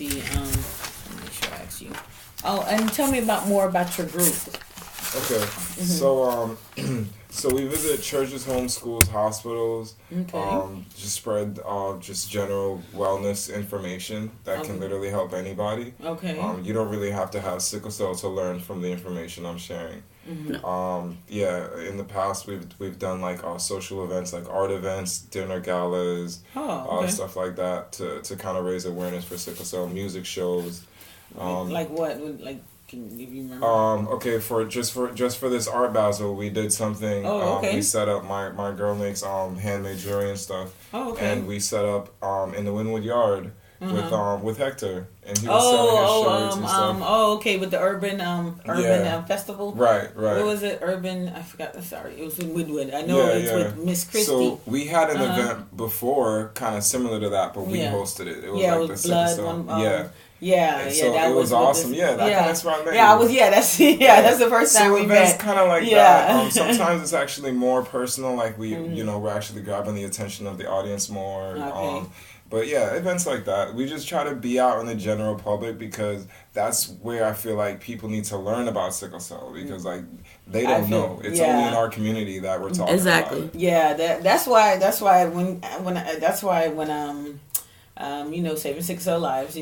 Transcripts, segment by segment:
see. Let me make sure I ask you. Oh, and tell me more about your group. Okay, so so we visit churches, homes, schools, hospitals. Okay. Just spread just general wellness information that can literally help anybody. Okay. You don't really have to have sickle cell to learn from the information I'm sharing. Yeah, in the past we've done like social events, like art events, dinner galas, stuff like that to kind of raise awareness for sickle cell. Music shows. Like what? Like, if you remember. Okay, for this art basel, we did something. Oh, okay. We set up, my girl makes handmade jewelry and stuff. Oh, okay. And we set up in the Wynwood Yard with Hector, and he was selling his shirts and stuff. Okay, with the urban festival. Right. What was it? Urban? I forgot. Sorry, it was in Woodwood. I know it was with Miss Christie. So we had an event before, kind of similar to that, but we hosted it. It was like it was the sickle cell. So that was awesome. That's where I met you. That's the first time we met. Kind of like that. Sometimes it's actually more personal. Like we're actually grabbing the attention of the audience more. Okay. But yeah, events like that. We just try to be out in the general public because that's where I feel like people need to learn about sickle cell because like they don't know. It's only in our community that we're talking about it. Yeah, that's why when Saving Sickle Cell Lives,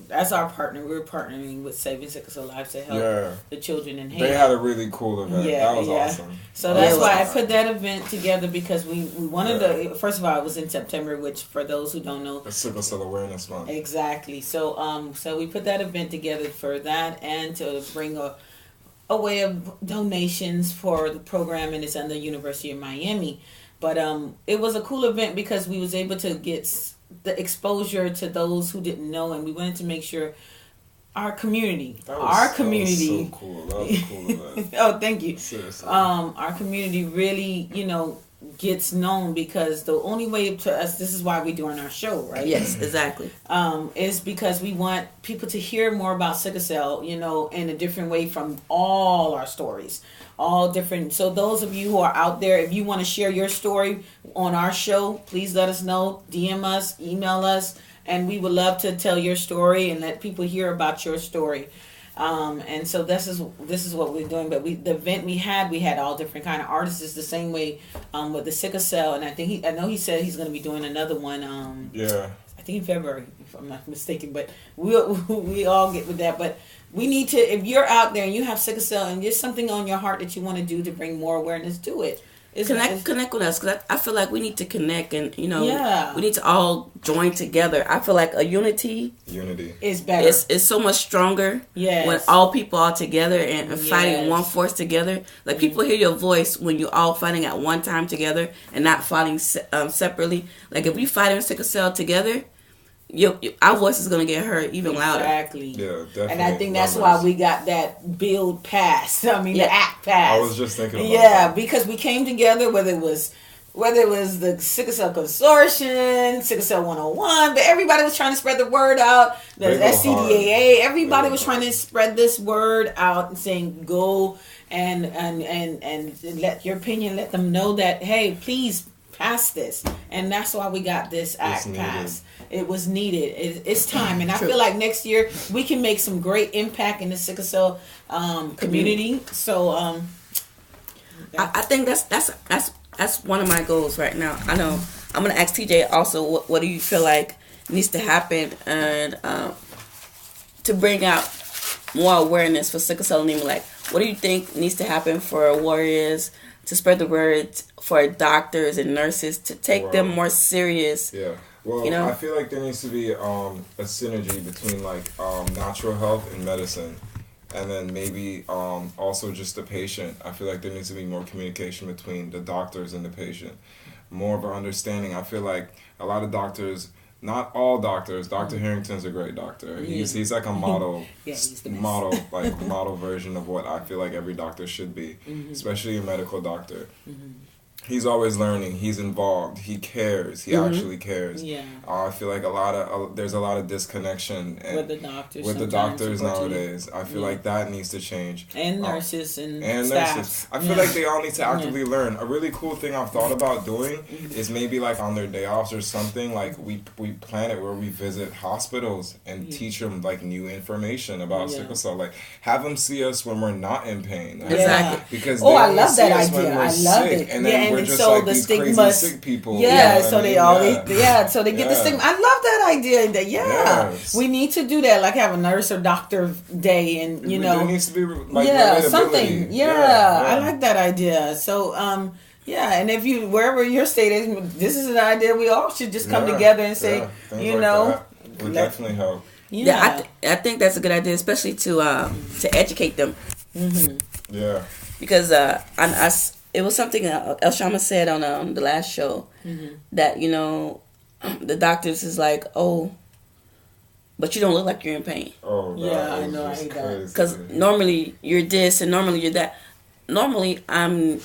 that's our partner. We're partnering with Saving Sickle Cell Lives to help the children in Haiti. They had a really cool event. That was awesome. So that's why I put that event together because we wanted to. First of all, it was in September, which for those who don't know, the Sickle Cell Awareness Month. Exactly. So so we put that event together for that and to bring a way of donations for the program, and it's under University of Miami. But it was a cool event because we was able to get the exposure to those who didn't know, and we wanted to make sure our community. That was so cool. That was a cool event. Oh, thank you. Seriously. Our community really, gets known because the only way to us, this is why we're doing our show, right? Yes, exactly. Is because we want people to hear more about sickle cell, in a different way from all our stories. All different. So those of you who are out there, if you want to share your story on our show, please let us know. DM us, email us, and we would love to tell your story and let people hear about your story. And so this is what we're doing. But the event we had all different kind of artists. It's the same way with the sickle cell, and I know he said he's going to be doing another one. I think in February, if I'm not mistaken. But we all get with that. But we need to, if you're out there and you have sickle cell and there's something on your heart that you want to do to bring more awareness, do it. Connect with us because I feel like we need to connect and we need to all join together. I feel like a unity is better. It's so much stronger when all people are together and fighting one force together. Like people hear your voice when you're all fighting at one time together and not fighting separately. Like if we fight in sickle cell together, our voice is going to get heard even louder. Exactly. Yeah, definitely. And I think that's why we got that bill passed. The act passed. I was just thinking about that. Because we came together, whether it was the Sickle Cell Consortium, Sickle Cell 101, but everybody was trying to spread the word out. The SCDAA, everybody was trying to spread this word out and saying go and let your opinion, let them know that, hey, please pass this. And that's why we got this act passed. It was needed. It's time, and I feel like next year we can make some great impact in the sickle cell community. So I think that's one of my goals right now. I know I'm gonna ask TJ also. What do you feel like needs to happen and to bring out more awareness for sickle cell anemia? Like, what do you think needs to happen for warriors to spread the word, for doctors and nurses to take them more serious? Yeah. Well, I feel like there needs to be a synergy between natural health and medicine, and then maybe also just the patient. I feel like there needs to be more communication between the doctors and the patient, more of an understanding. I feel like a lot of doctors, not all doctors. Dr. Harrington's a great doctor. He's like a model, model version of what I feel like every doctor should be, especially a medical doctor. he's always learning. He's involved. He cares. He actually cares. Yeah. I feel like there's a lot of disconnection with the doctors. With the doctors nowadays. I feel like that needs to change. And nurses and staff. Nurses. I feel like they all need to actively Yeah. learn. A really cool thing I've thought about doing is maybe like on their day offs or something, like we plan it where we visit hospitals and teach them like new information about sickle cell. Like have them see us when we're not in pain. Like, Exactly. Because I love that idea. I love it. And then we're just so like the these stigmas, crazy sick people. Yeah, you know so they all so they get the Yeah. stigma. I love that idea. That Yes. we need to do that. Like have a nurse or doctor day, and you know, there needs to be like something. relatability. Yeah, I like that idea. So and if you wherever your state is, this is an idea we all should just come together and say, Things you like know, that would definitely help. Yeah, I think that's a good idea, especially to educate them. Yeah. Because it was something El Shama said on the last show that, you know, the doctors is like, oh, but you don't look like you're in pain. Oh, yeah, I know, I hate that. Because normally you're this and normally you're that. Normally I'm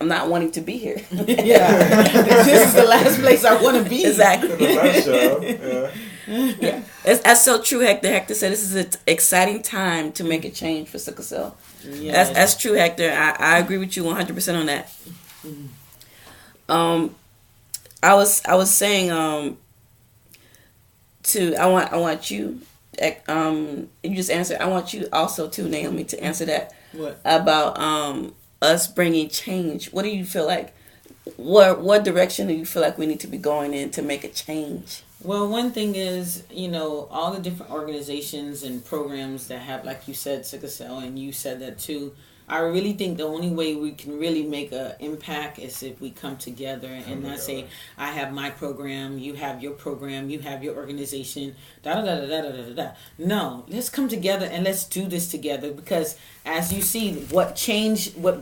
not wanting to be here. Yeah, this is the last place I want to be. Exactly. In the last show, Yeah, that's so true. Hector said this is an exciting time to make a change for sickle cell. Yes. That's true, Hector. I agree with you 100% on that. I was saying I want you you just answered. I want you also too, Naomi, to answer that. What? About us bringing change. What do you feel like? What direction do you feel like we need to be going in to make a change? Well, one thing is, you know, all the different organizations and programs that have, like you said, sickle cell, and you said that too. I really think the only way we can really make an impact is if we come together and not say, I have my program, you have your program, you have your organization, da-da-da-da-da-da-da-da. No, let's come together and let's do this together, because as you see, what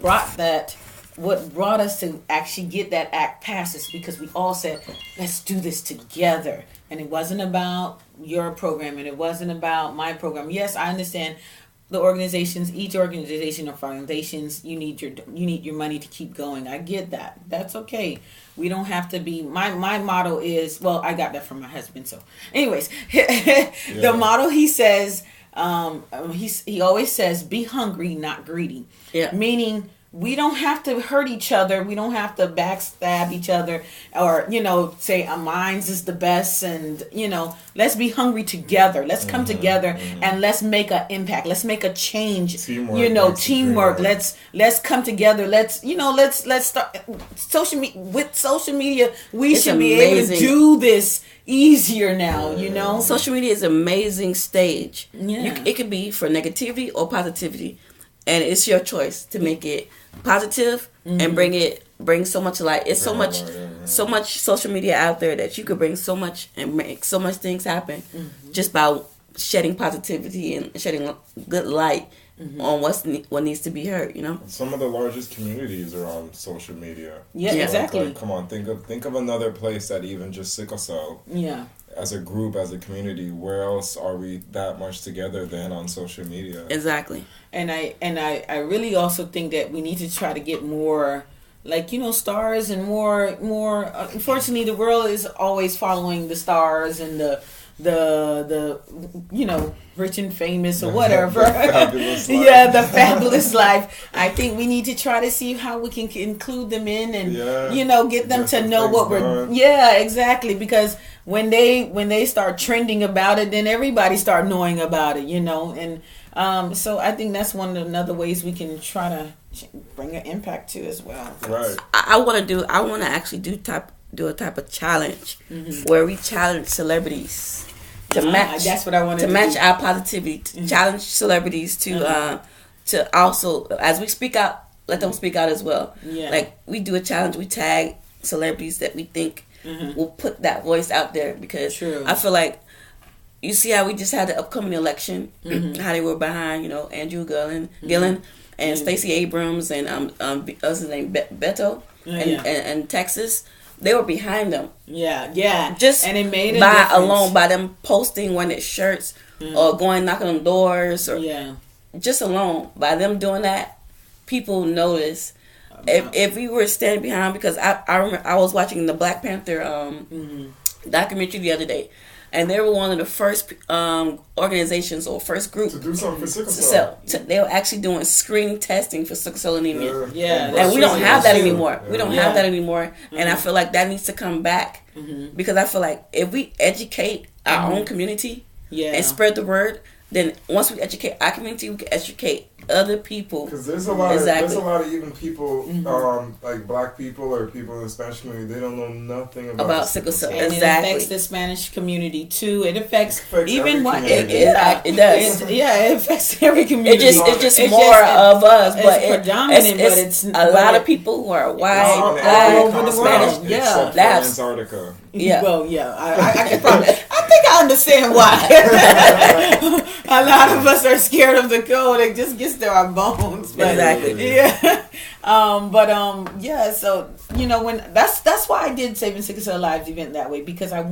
brought us to actually get that act passed is because we all said, let's do this together. And it wasn't about your program and it wasn't about my program. Yes, I understand the organizations, each organization or foundations, you need your money to keep going. I get that. That's okay. We don't have to be, my motto is, well, I got that from my husband. So anyways, the motto he says, he always says, be hungry, not greedy. Yeah. Meaning, we don't have to hurt each other. We don't have to backstab each other or, you know, say mine's is the best. And, you know, let's be hungry together. Let's come together and let's make an impact. Let's make a change. Teamwork. Let's come together. Let's start social media. We should be able to do this easier now, you know. Social media is an amazing stage. Yeah. It could be for negativity or positivity. And it's your choice to make it positive and bring so much light. It's so much social media out there that you could bring so much and make so much things happen just by shedding positivity and shedding good light on what needs to be heard. You know, some of the largest communities are on social media. Yeah, exactly. Like, come on, think of another place that even just sickle cell. Yeah. As a group, as a community, where else are we that much together than on social media? Exactly. And I really also think that we need to try to get more, like, you know, stars and more. Unfortunately, the world is always following the stars and the you know, rich and famous or whatever. The fabulous life. I think we need to try to see how we can include them in and you know, get them to know what we're exactly, because when they start trending about it, then everybody start knowing about it, you know. And so I think that's one of another ways we can try to bring an impact to as well. Right. I want to actually do a type of challenge where we challenge celebrities to match. That's what I want to match our positivity. To challenge celebrities to also, as we speak out, let them speak out as well. Yeah. Like we do a challenge, we tag celebrities that we think will put that voice out there, because True. I feel like you see how we just had the upcoming election, how they were behind, you know, Andrew Gillen and Stacey Abrams and what's his name, Beto and Texas. They were behind them. Yeah. Just and it made a by difference. alone, by them posting one of shirts or going knocking on doors or just alone by them doing that, people notice if we were standing behind, because I remember I was watching the Black Panther documentary the other day, and they were one of the first organizations or first group to do something for sickle cell. They were actually doing screening testing for sickle cell anemia. Yeah, and we don't have that anymore. We don't have that Yeah. anymore, and I feel like that needs to come back because I feel like if we educate our own community and spread the word, then once we educate our community, we can educate other people. Because there's a lot of even people like black people or people in the Spanish community, they don't know nothing about sickle cell. And Exactly. it affects the Spanish community too. It affects even every what community. It does. it affects every community. It's just more of us, but it's predominant, but it's a lot of people who are white, all black, over the world. Spanish. Yeah. Except for That's- Antarctica. Yeah. Well, yeah, I can probably. I think I understand why. A lot of us are scared of the cold. It just gets to our bones. But, Exactly. Yeah. Yeah. So when that's why I did Saving Sickle Cell Lives event that way, because I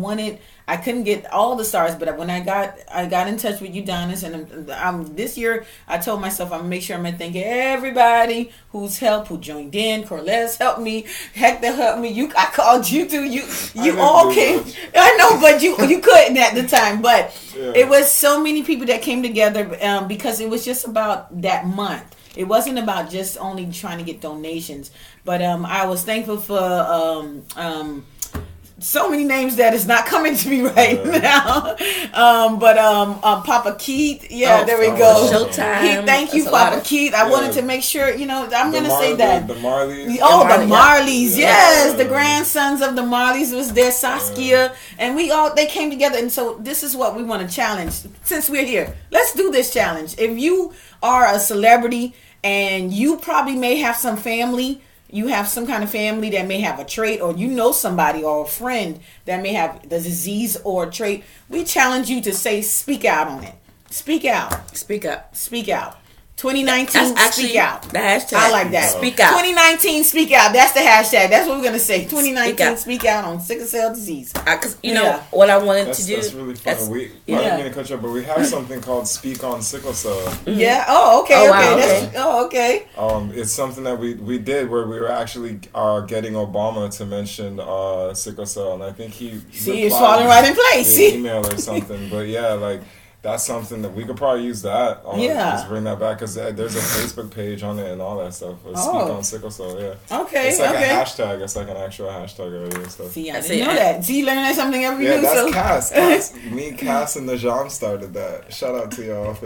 couldn't get all the stars, but when I got in touch with you, Donis, and this year I told myself I'm gonna make sure I'm gonna thank everybody who joined in. Corliss helped me, Hector helped me. I called you too. You all came. I know, but you couldn't at the time. But it was so many people that came together because it was just about that month. It wasn't about just only trying to get donations, but I was thankful for so many names that is not coming to me right now. Papa Keith, there we go. Showtime. Thank you, Papa Keith. I wanted to make sure, I'm going to say that. The Marleys. Oh, the Marleys, yes. Yeah. The grandsons of the Marleys was there, Saskia. And they came together. And so this is what we want to challenge. Since we're here, let's do this challenge. If you are a celebrity and you probably may have some family, you have some kind of family that may have a trait, or somebody or a friend that may have the disease or a trait, we challenge you to speak out on it. Speak out. Speak up. Speak out. 2019, speak out. The hashtag. I like that. Speak out. 2019, speak out. That's the hashtag. That's what we're going to say. 2019, speak out on sickle cell disease. Because, what I wanted to do. That's really fun. I didn't mean to cut you off, but we have something called Speak on Sickle Cell. Yeah. Oh, okay. Oh, okay. wow, okay. It's something that we did where we were actually getting Obama to mention sickle cell, and I think he's falling right in place. Email or something, but that's something that we could probably use that. Just bring that back, because there's a Facebook page on it and all that stuff. Speak on sickle cell, Okay, it's like a hashtag. It's like an actual hashtag already and stuff. See, I didn't know that. See, you learn something every day. That's Cass. Me, Cass, and Najam started that. Shout out to y'all.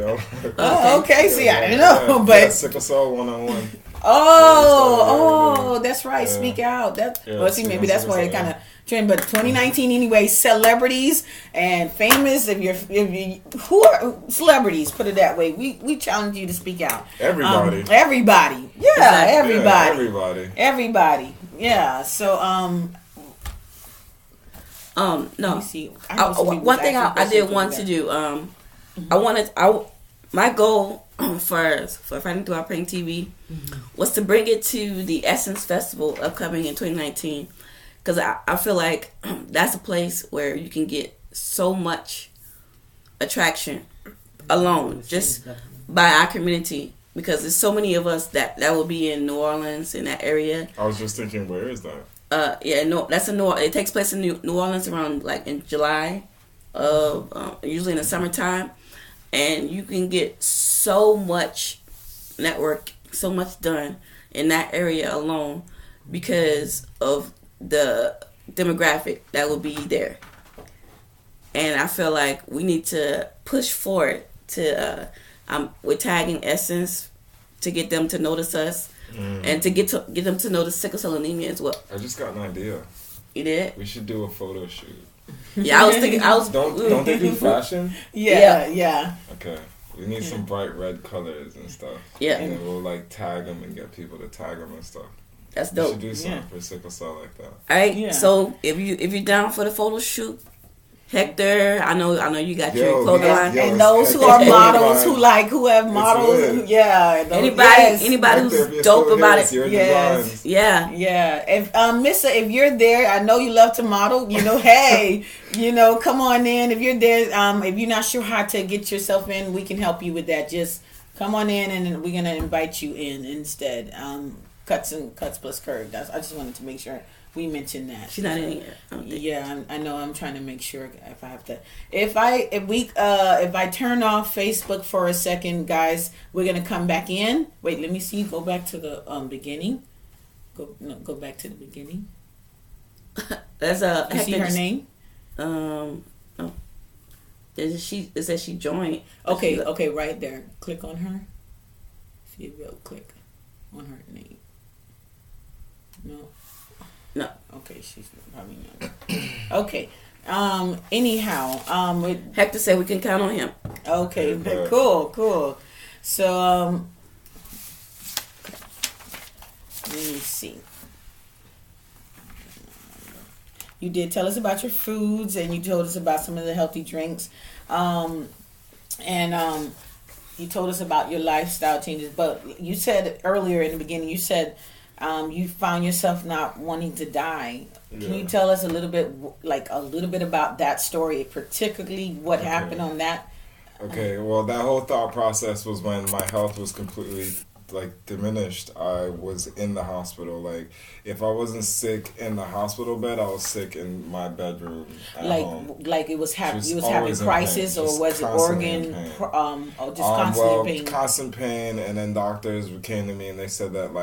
Oh, okay. See, I didn't know, but sickle cell 101. Oh, that's right. Speak out. Maybe that's why it kind of trend. But 2019 anyway, celebrities and famous. If you who are celebrities, put it that way. We challenge you to speak out. Everybody. Everybody. Yeah, everybody. Everybody. Everybody. Yeah. So no. Let me see. One thing I did want to do. My goal for Fighting Through Our Pain TV was to bring it to the Essence Festival upcoming in 2019, because I feel like that's a place where you can get so much attraction alone just by our community, because there's so many of us that will be in New Orleans, in that area. I was just thinking, where is that? That's in It takes place in New Orleans around in July, usually in the summertime. And you can get so much network, so much done in that area alone because of the demographic that will be there. And I feel like we need to push forward to, we're tagging Essence to get them to notice us and to get them to notice sickle cell anemia as well. I just got an idea. You did? We should do a photo shoot. Yeah, I was thinking. Don't they do fashion? Yeah. Okay, we need some bright red colors and stuff. Yeah, and then we'll tag them and get people to tag them and stuff. That's dope. We should do something for sickle cell like that. All right. So if you're down for the photo shoot, Hector, I know you got your clothing line, and those who are models who have models, anybody who's dope about it, yeah. If Missa, if you're there, I know you love to model. Hey, come on in. If you're there, if you're not sure how to get yourself in, we can help you with that. Just come on in, and we're gonna invite you in instead. Cuts plus curve. I just wanted to make sure we mentioned that. She's not in here. Yeah, I know. I'm trying to make sure if I have to. If I turn off Facebook for a second, guys, we're gonna come back in. Wait, let me see. Go back to the beginning. Go back to the beginning. There's You see her name? No. It says she joined. Okay, right there. Click on her. See if you'll click on her name. No. Okay, she's probably not. Okay. Anyhow, Hector said we can count on him. Okay. Cool. So let me see. You did tell us about your foods, and you told us about some of the healthy drinks, and you told us about your lifestyle changes. But you said earlier in the beginning, you said you found yourself not wanting to die. Can you tell us a little bit about that story, particularly what happened on that? Okay, well, that whole thought process was when my health was completely diminished. I was in the hospital. Like, if I wasn't sick in the hospital bed, I was sick in my bedroom at home. Like it was you was having crisis, or was it organ or just constant pain? Constant pain. And then doctors came to me and they said that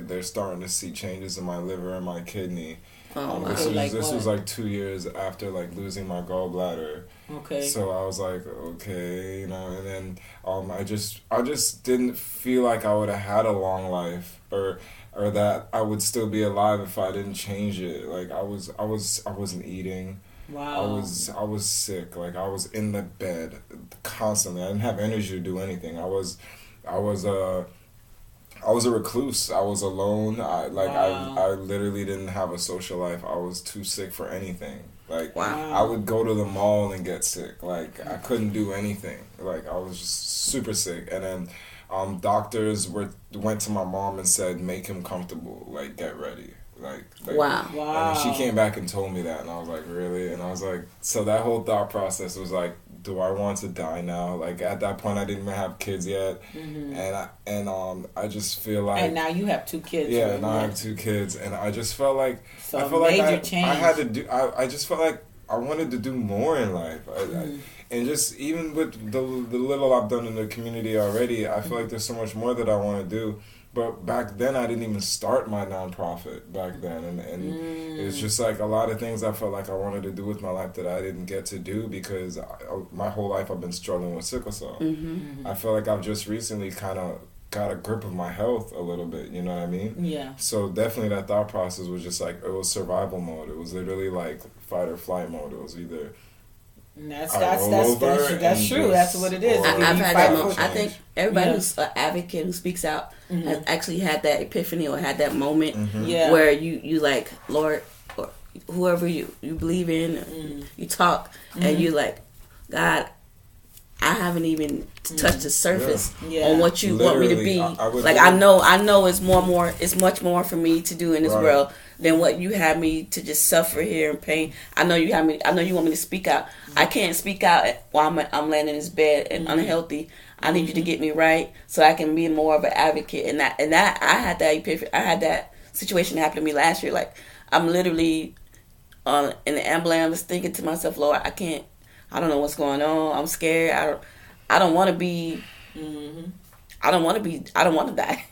they're starting to see changes in my liver and my kidney. This was 2 years after losing my gallbladder. Okay. So I was like, okay, and then I just didn't feel like I would have had a long life, or that I would still be alive if I didn't change it. Like I wasn't eating. Wow. I was sick. Like I was in the bed constantly. I didn't have energy to do anything. I was a recluse. I was alone. I literally didn't have a social life. I was too sick for anything. I would go to the mall and get sick. I couldn't do anything. I was just super sick. And then doctors went to my mom and said, make him comfortable. Get ready. Wow. And she came back and told me that, and I was like, really? And I was like, so that whole thought process was like, do I want to die now? At that point, I didn't even have kids yet, I just feel like. And now you have 2 kids. Yeah, now I have 2 kids, and I just felt like. So I felt major change. I had to do. I just felt like I wanted to do more in life, and just even with the little I've done in the community already, I feel like there's so much more that I want to do. But back then, I didn't even start my nonprofit back then. And it's just a lot of things I felt like I wanted to do with my life that I didn't get to do because my whole life I've been struggling with sickle cell. Mm-hmm. I feel like I've just recently kind of got a grip of my health a little bit, you know what I mean? Yeah. So definitely that thought process was just it was survival mode. It was literally fight or flight mode. It was either... That's true. That's what it is. I've had that moment. I think everybody who's an advocate who speaks out has actually had that epiphany or had that moment where you like, Lord, or whoever you believe in, you talk and you like, God, I haven't even touched the surface on what you want me to be. I know it's more. It's much more for me to do in this world than what you have me to just suffer here in pain. I know you want me to speak out. I can't speak out while I'm laying in this bed and unhealthy. I need you to get me right so I can be more of an advocate. And that I had that epiphany. I had that situation happen to me last year. I'm literally in the ambulance thinking to myself, Lord, I don't know what's going on. I'm scared. I don't want to be. I don't want to die.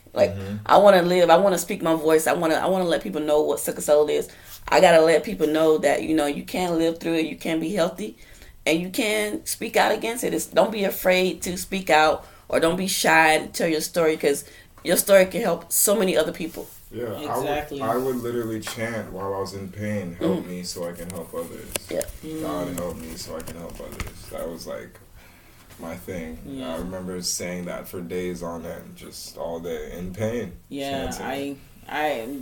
I want to live. I want to speak my voice. I want to let people know what sickle cell is. I gotta let people know that you can live through it. You can be healthy, and you can speak out against it. Don't be afraid to speak out, or don't be shy to tell your story, because your story can help so many other people. Yeah, exactly. I would literally chant while I was in pain, help me so I can help others. Yeah. God help me so I can help others. That was my thing. Yeah. I remember saying that for days on end, just all day in pain. Yeah, chanting.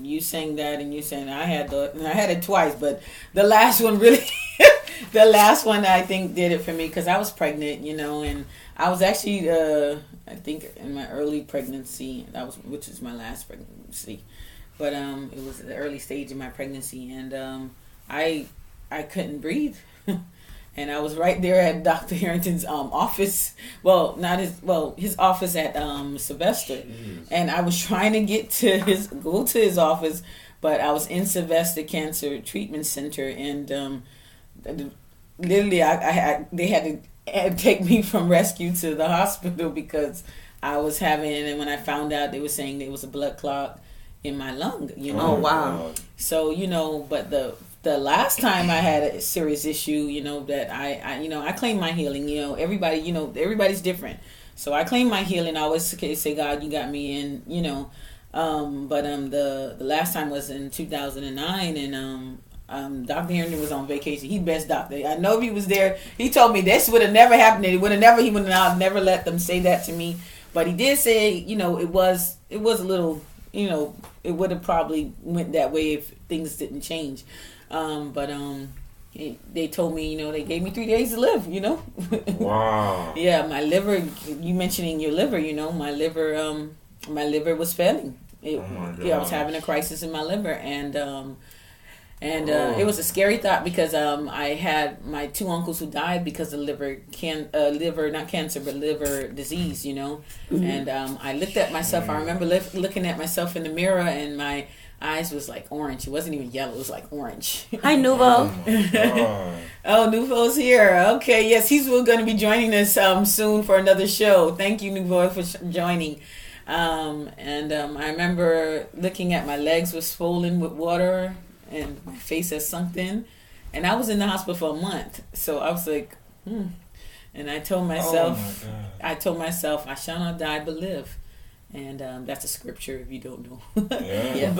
you sang that, and you sang I had it twice, but the last one really the last one I think did it for me because I was pregnant, and I was actually I think in my early pregnancy, which is my last pregnancy, but it was the early stage of my pregnancy, and I couldn't breathe. and I was right there at Dr. Harrington's office. Well, not his office at Sylvester, and I was trying to go to his office, but I was in Sylvester Cancer Treatment Center, and literally they had to take me from rescue to the hospital because I was having, and when I found out, they were saying there was a blood clot in my lung. Oh wow! So but the last time I had a serious issue, that I claim my healing. Everybody, everybody's different. So I claim my healing. I always say, God, you got me in. But the last time was in 2009, and Dr. Harrington was on vacation. He's best doctor. I know if he was there, he told me this would have never happened. He would have never let them say that to me. But he did say, it was a little, it would have probably went that way if things didn't change. They told me, they gave me 3 days to live, Wow. Yeah, my liver, you mentioning your liver, my liver was failing. I was having a crisis in my liver, and it was a scary thought because I had my 2 uncles who died because of liver disease, and I looked at myself. I remember looking at myself in the mirror, and my eyes was like orange. It wasn't even yellow. It was like orange. Hi, Nuvo. Oh, Nuvo's here. Okay, yes, he's going to be joining us soon for another show. Thank you, Nuvo, for joining. I remember looking at my legs was swollen with water, and my face had sunk in, and I was in the hospital for a month. So I was like, and I told myself, I shall not die but live. And that's a scripture if you don't know. Yeah.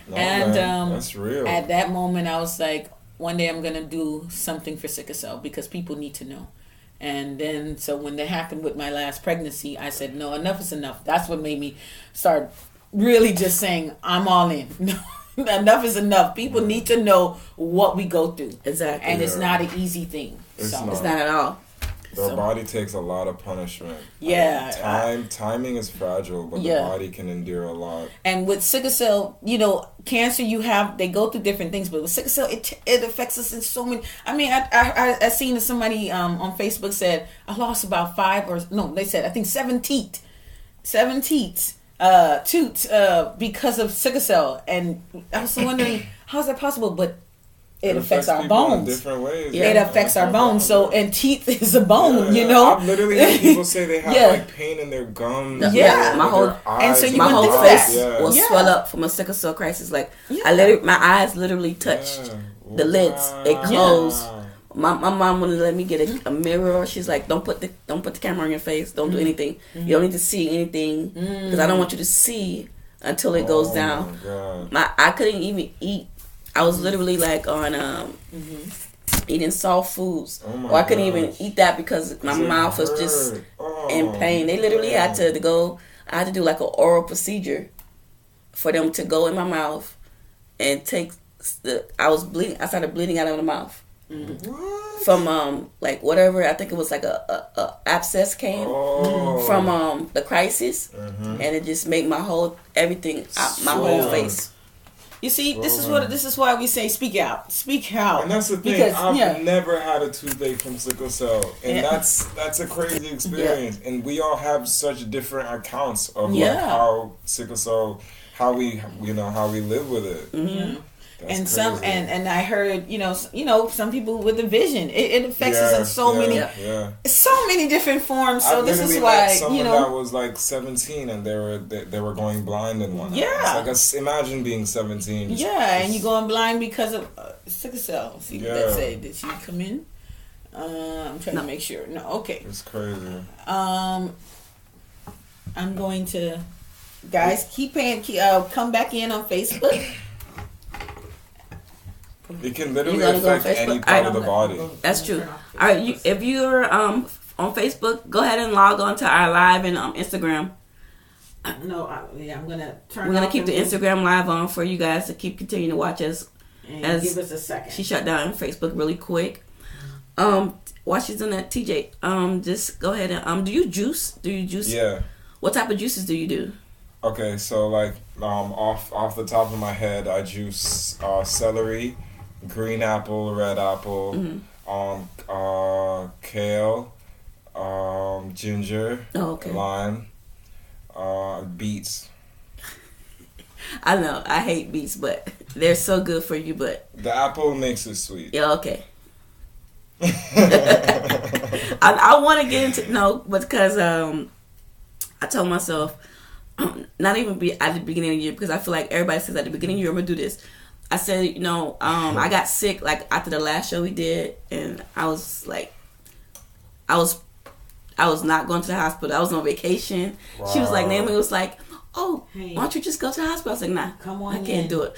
That's real. At that moment, I was like, one day I'm gonna do something for sickle cell because people need to know. And then, so when that happened with my last pregnancy, I said, no, enough is enough. That's what made me start really just saying, I'm all in. Enough is enough. People need to know what we go through. Exactly. And it's not an easy thing. It's not. It's not at all. The body takes a lot of punishment. Yeah. Timing is fragile, but the body can endure a lot. And with sickle cell, cancer, they go through different things, but with sickle cell, it affects us in so many. I mean, I seen somebody on Facebook said, I lost about 7 teeth. 7 teeth. Tooth because of sickle cell. And I was wondering, how is that possible? But it affects our bones. In different ways. Yeah. It affects our bones. So, and teeth is a bone, I've literally had people say they have pain in their gums. My whole eyes, my whole face will swell up from a sickle cell crisis. Like my eyes literally touched the lids. They closed. My mom wouldn't let me get a mirror. She's like, don't put the camera on your face. Don't do anything. You don't need to see anything because I don't want you to see until it goes down. I couldn't even eat. I was literally like on eating soft foods. I couldn't even eat that because my mouth was just in pain. They literally had to go. I had to do like an oral procedure for them to go in my mouth and take. I was bleeding. I started bleeding out of the mouth. From like whatever, I think it was like a abscess came from the crisis, and it just made my whole everything my whole face. You see, this is why we say speak out. And that's the thing. Because, I've never had a toothache from sickle cell, and that's a crazy experience. And we all have such different accounts of like how sickle cell, how we live with it. That's and crazy. some and I heard some people with the vision it affects us in so many different forms. So this is why someone that was like 17 and they were going blind in one. It's like imagine being 17. And you're going blind because of sickle cell. See what that say? Did she come in? I'm trying to make sure. No, okay. It's crazy. I'm going to guys keep paying. Come back in on Facebook. It can literally affect any part of the body. That's true. All right, if you're on Facebook, go ahead and log on to our live and Instagram. I'm gonna turn. We're gonna keep the Instagram live on for you guys to continue to watch us. And give us a second. She shut down Facebook really quick. While she's on that, TJ, just go ahead and do you juice? Yeah. What type of juices do you do? Okay, so like off the top of my head, I juice celery, green apple, red apple, Kale, ginger, Oh, okay. lime, beets. I know I hate beets, but they're so good for you. But The apple makes it sweet. yeah, okay. I want to get into because I told myself not even be at the beginning of the year, because I feel like everybody says at the beginning of the year I'm gonna do this. I said, I got sick like after the last show we did, and I was like, I was not going to the hospital. I was on vacation. Wow. She was like, Naomi was like, oh, why don't you just go to the hospital? I was like, nah, come on, I can't do it.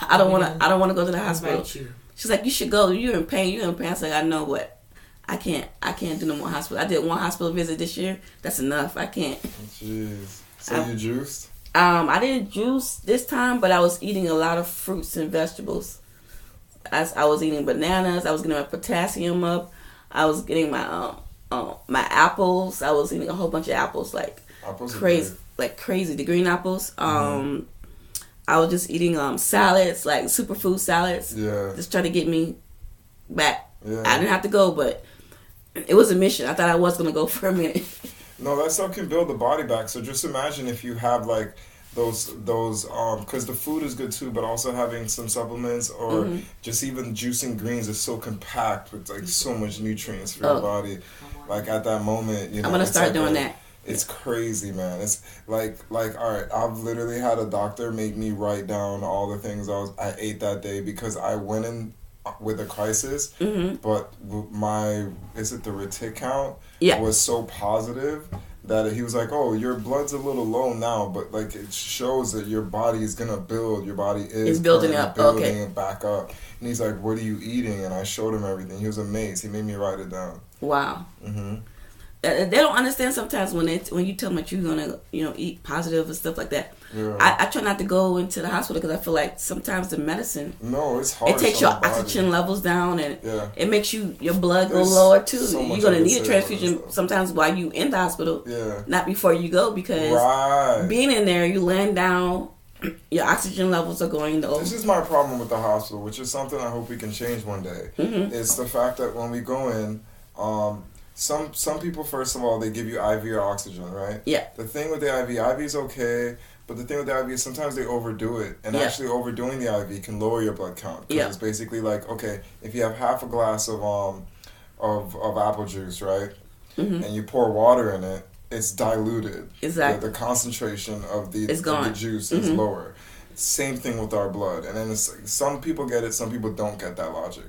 I don't want to go to the hospital. She's like, you should go. You're in pain. I was like, I know, but I can't do no more hospital. I did one hospital visit this year. That's enough. I can't. Jeez. So you juiced? I didn't juice this time, but I was eating a lot of fruits and vegetables. I was eating bananas. I was getting my potassium up. I was getting my my apples. I was eating a whole bunch of apples, like apples crazy, the green apples. I was just eating salads, like superfood salads. Yeah. Just trying to get me back. Yeah. I didn't have to go, but it was a mission. I thought I was gonna go for a minute. No, that stuff can build the body back. So just imagine if you have like those because the food is good too, but also having some supplements or just even juicing greens is so compact with like so much nutrients for your body. Like at that moment, I'm gonna start doing that. It's crazy, man. It's like all right, I've literally had a doctor make me write down all the things I ate that day, because I went in with a crisis, but the retic count was so positive that he was like, oh, your blood's a little low now, but like it shows that your body is gonna build. Your body is building up. Building Okay. it back up. And he's like, what are you eating? And I showed him everything. He was amazed. He made me write it down. Wow. They don't understand sometimes when you tell them that you're gonna eat positive and stuff like that. Yeah. I try not to go into the hospital because I feel like sometimes the medicine it's hard. It takes your oxygen levels down, and it makes your blood go There's lower too. so You're gonna need a transfusion sometimes while you in the hospital. Yeah. Not before you go, because being in there, you laying down, your oxygen levels are going low. This is my problem with the hospital, which is something I hope we can change one day. It's the fact that when we go in, some people, first of all, they give you IV or oxygen, right? Yeah. The thing with the IV is okay, but the thing with the IV is sometimes they overdo it, and actually overdoing the IV can lower your blood count. Because it's basically like, okay, if you have half a glass of apple juice, right, and you pour water in it, it's diluted. Exactly. The concentration of the juice is lower. Same thing with our blood, and then some people get it, some people don't get that logic,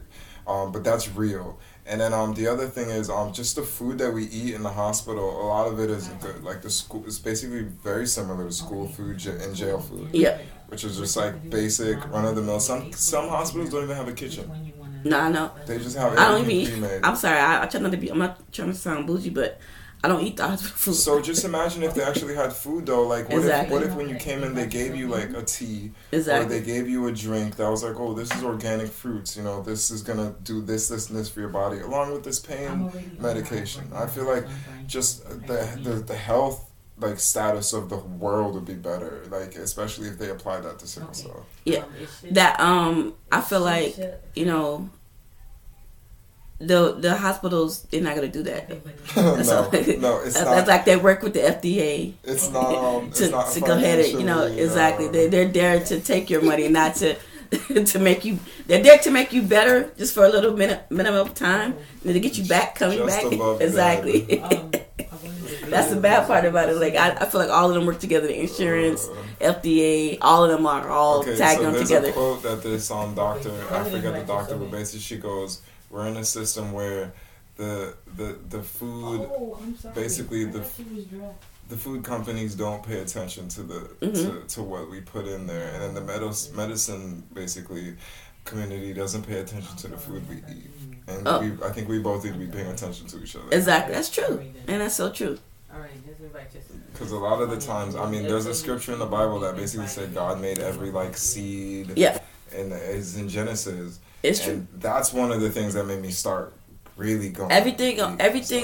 but that's real. And then the other thing is just the food that we eat in the hospital. A lot of it isn't good. Like the school is basically very similar to school food and jail food. Yeah. Which is just like basic run of the mill. Some hospitals don't even have a kitchen. No, I know. They just have. I don't even eat. I'm sorry. I try not to be. I'm not trying to sound bougie, but I don't eat the hospital food. So just imagine if they actually had food though. Like what if when you came in they gave you like a tea, or they gave you a drink that was like, oh, this is organic fruits. This is gonna do this and this for your body, along with this pain medication. I feel like just the health status of the world would be better. Like especially if they applied that to sickle cell. Yeah, that I feel like The hospitals, they're not gonna do that. No, it's not. That's like they work with the FDA. It's not. It's not to go ahead and exactly. They're there to take your money, not to make you. They're there to make you better, just for a little minimum of time, and to get you back coming back. Exactly. That's the bad part about it. Like I feel like all of them work together. The insurance, FDA, all of them are all tagged on together. There's a quote that this doctor, I forget the doctor, but basically she goes, we're in a system where the food, basically the food companies don't pay attention to to what we put in there, and then the medicine basically community doesn't pay attention to the food we eat, and I think we both need to be paying attention to each other. Exactly, that's true, and that's so true. Because a lot of the times, I mean, there's a scripture in the Bible that basically said God made every seed. Yeah. And it's in Genesis. It's true. And that's one of the things that made me start really going. Everything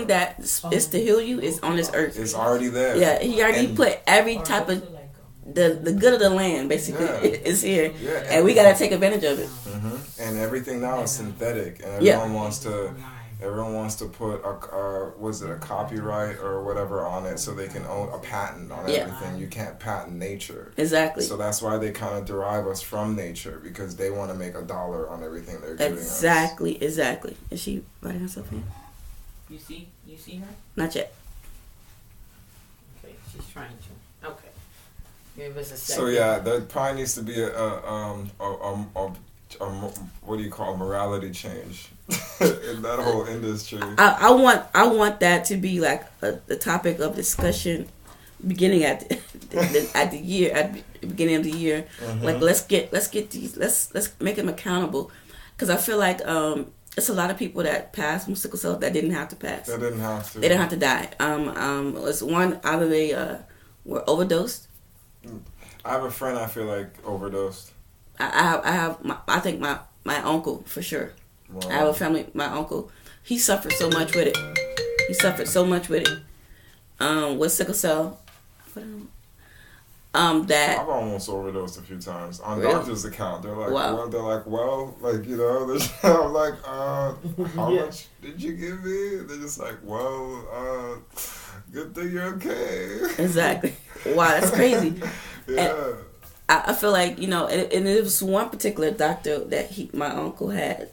that is to heal you is on this earth. It's already there. Yeah, he already put every type of the good of the land basically is here, and we gotta take advantage of it. Mm-hmm. And and everything now is synthetic, and Yeah. everyone wants to put a copyright or whatever on it so they can own a patent on Yeah. everything. You can't patent nature. Exactly. So that's why they kind of derive us from nature, because they want to make $1 on everything they're giving us. Exactly. Is she writing herself in? You see her? Not yet. Okay, she's trying to. Okay. Give us a second. So yeah, there probably needs to be a what do you call, morality change in that whole industry. I want that to be like the topic of discussion beginning at the beginning of the year. Like let's get these, let's make them accountable, because I feel like it's a lot of people that passed from sickle cell that didn't have to pass. They didn't have to. They didn't have to die. Was one out of they were overdosed. I have a friend I feel like overdosed. I think my uncle for sure. Wow. I have a family. My uncle, he suffered so much with it. With sickle cell. That I've almost overdosed a few times on Really? doctor's account. They're like, Wow. I'm like, how much did you give me? They're just like, good thing you're okay. exactly. Wow, that's crazy. Yeah. I feel like, and it was one particular doctor that my uncle had.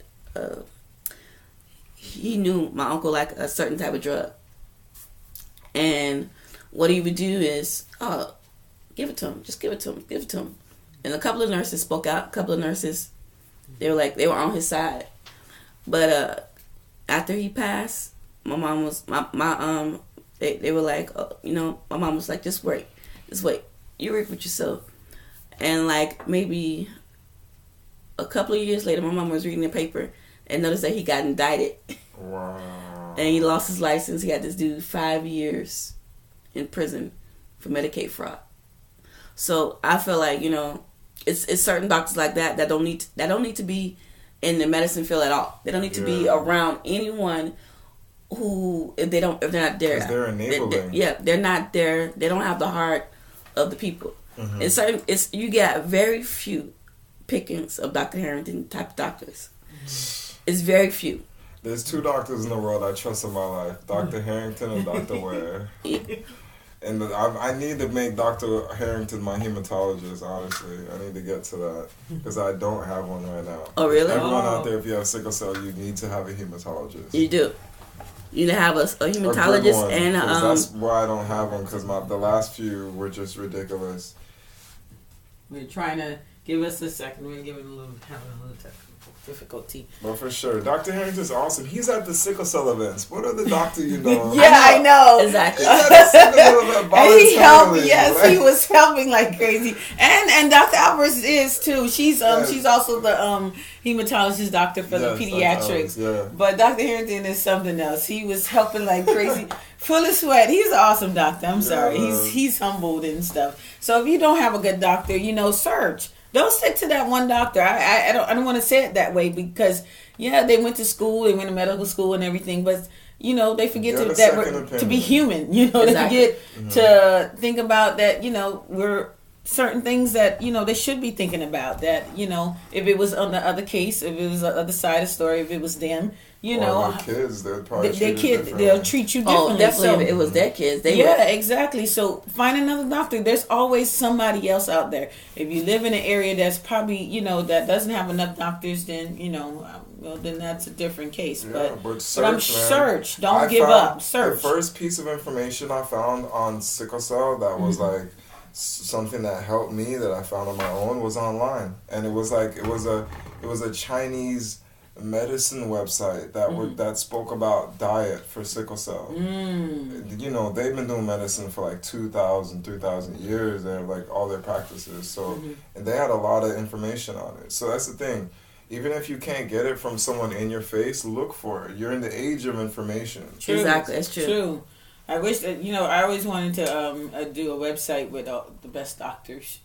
He knew my uncle like a certain type of drug, and what he would do is, give it to him, just give it to him. And a couple of nurses spoke out. They were on his side, but after he passed, my mom was they were like, my mom was like, just wait, you reap what you sow. And like maybe a couple of years later, my mom was reading the paper and noticed that he got indicted. Wow. And he lost his license. He had to do 5 years in prison for Medicaid fraud. So I feel like, it's certain doctors like that don't need to be in the medicine field at all. They don't need to be around anyone who if they're not there. 'Cause they're enabling. They're not there. They don't have the heart of the people. Mm-hmm. You get very few pickings of Dr. Harrington type of doctors. It's very few. There's 2 doctors in the world I trust in my life: Dr. Harrington and Dr. Ware. And I need to make Dr. Harrington my hematologist. Honestly, I need to get to that because I don't have one right now. Oh, really? Everyone out there, if you have sickle cell, you need to have a hematologist. You do. You need to have a hematologist, and that's why I don't have one, because the last few were just ridiculous. We're trying to give us a second. We're having a little technical difficulty. But for sure, Dr. Harrington's awesome. He's at the sickle cell events. What other doctor you know? Yeah, I know. Exactly. He's at the sickle cell event And he helped. voluntarily. Yes, he was helping like crazy. And Dr. Alvarez is too. She's she's also the hematologist doctor for the pediatrics. Yeah. But Dr. Harrington is something else. He was helping like crazy, full of sweat. He's an awesome doctor. I'm sorry. He's humbled and stuff. So if you don't have a good doctor, search. Don't stick to that one doctor. I don't want to say it that way, because they went to school, they went to medical school and everything, but they forget to be human. They forget to think about that. We're certain things that they should be thinking about. That if it was on the other case, if it was the other side of the story, if it was them, or their kids, they'd probably they'll treat you differently. Oh, definitely. So, if it was their kids, exactly. So find another doctor. There's always somebody else out there. If you live in an area that's probably that doesn't have enough doctors, then then that's a different case. Yeah, but search. Don't give up. Search. The first piece of information I found on sickle cell that was like something that helped me, that I found on my own, was online, and it was a Chinese medicine website that spoke about diet for sickle cell. They've been doing medicine for like 2,000, 3,000 years. They're like all their practices. So and they had a lot of information on it. So that's the thing. Even if you can't get it from someone in your face, look for it. You're in the age of information. True. Exactly, it's true. I wish that I always wanted to do a website with the best doctors.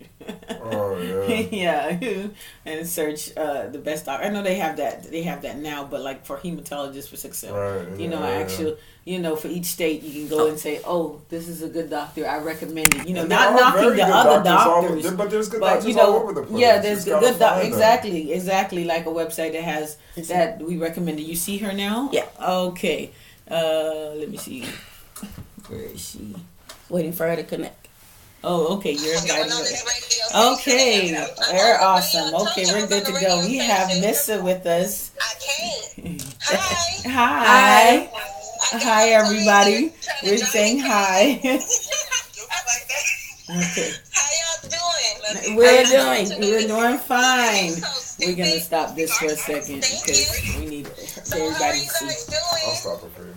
Oh yeah. Yeah, and search the best doctor. I know they have that. They have that now, but like for hematologists for sickle cell, Right. for each state you can go and say, oh, this is a good doctor. I recommend it. And not there are knocking very the good other doctors doctors. but there's good But doctors all over the place. yeah, there's You just good gotta find them. exactly like a website that has that we recommended. You see her now? Yeah. Okay. Let me see. Where is she? Waiting for her to connect. Oh, okay. You're I'm going inviting on her. this radio Okay, station. they're I'm on awesome. the radio. Okay, I we're told good to you I was go. on the We radio have station. Nissa with us. I can't. Hi. Hi. I got Hi, my everybody. phone trying to We're drive saying me hi. crazy. I like that. Okay. How y'all doing? We're doing fine. So We're gonna stupid. stop this for a second Thank because you. we need So how are everybody you to see. guys I'll doing? stop it for you.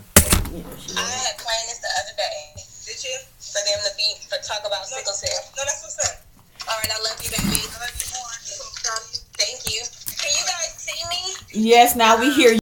I had planned this the other day. Did you? For them to be talk about sickle cell. No, that's what's up. All right, I love you, baby. I love you more. Thank you. Can you guys see me? Yes, now we hear you.